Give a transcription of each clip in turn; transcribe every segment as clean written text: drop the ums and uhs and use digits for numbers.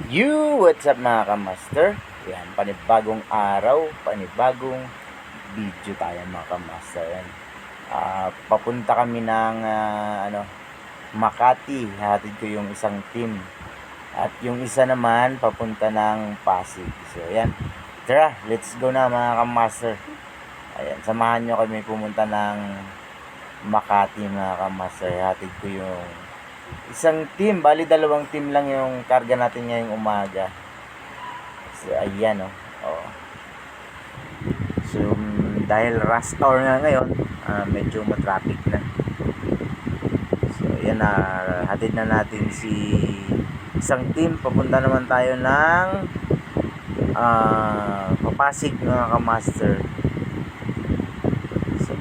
What's up mga kamaster? Yan, panibagong araw, panibagong video tayo mga kamaster. Yan. Papunta kami ng Makati. Hatid ko yung isang team. At yung isa naman, papunta ng Pasig. So, yan. Tara, let's go na mga kamaster. Ayan, samahan nyo kami pumunta ng Makati mga kamaster. Hatid ko yung isang team, bali dalawang team lang yung karga natin ngayong umaga. So ayan oh. So dahil rush hour nga ngayon, medyo matraffic na. So ayan na, hatid na natin si isang team, papunta naman tayo ng Papasig mga kamaster. Sa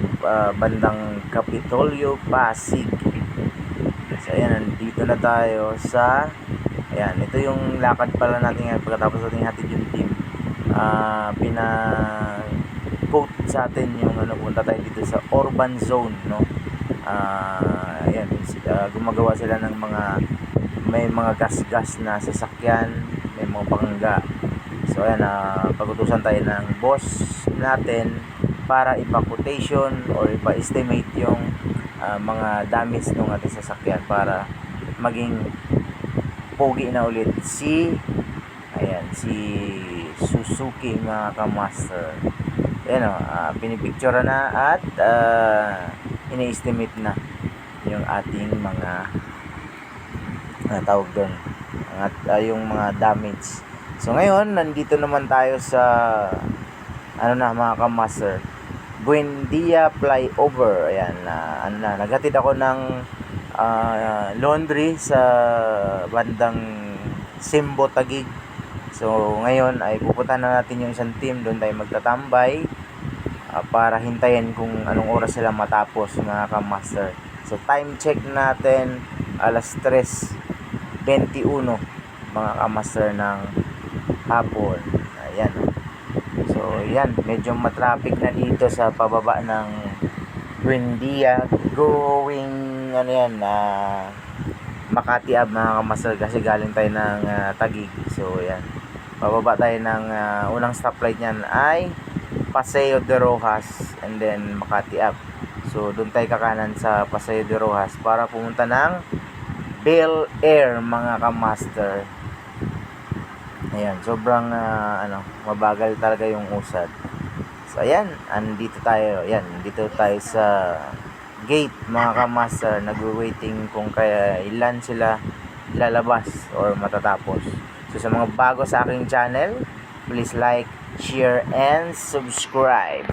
bandang Kapitolyo, Pasig. So ayan, nandito na tayo sa ayan, ito yung lakad pala natin ngayon pagkatapos natin hatid yung team. Pina-quote sa atin yung punta tayo dito sa urban zone, no? Ayan, gumagawa sila ng may mga gas-gas na sasakyan, may mga bangga. So ayan, pag-utusan tayo ng boss natin para ipa-quotation or ipa-estimate yung mga damage ng ating sasakyan para maging pogi na ulit si Suzuki mga kamaster. Ayan pinipicture na at ini-estimate na yung ating mga tawag doon yung mga damage. So ngayon nandito naman tayo sa mga kamaster, Buendia Flyover. Ayan, naghatid ako ng laundry sa bandang Simbo, Taguig. So ngayon ay pupunta na natin yung isang team, doon tayo magtatambay para hintayin kung anong oras sila matapos mga kamaster. So time check natin alas 3:21 mga kamaster ng hapon. Ayan. So yan, medyo matraffic na dito sa pababa ng Buendia going Makati mga kamaster, kasi galing tayo ng Taguig. So yan, pababa tayo ng unang stoplight niyan ay Paseo de Rojas and then Makati Ave. So doon tayo kakanan sa Paseo de Rojas para pumunta ng Bel Air mga kamaster. Ayan, sobrang mabagal talaga yung usad. So ayan, andito tayo. Ayan, dito tayo sa gate mga kamaster, nagwe-waiting kung ilan sila lalabas or matatapos. So sa mga bago sa aking channel, please like, share and subscribe.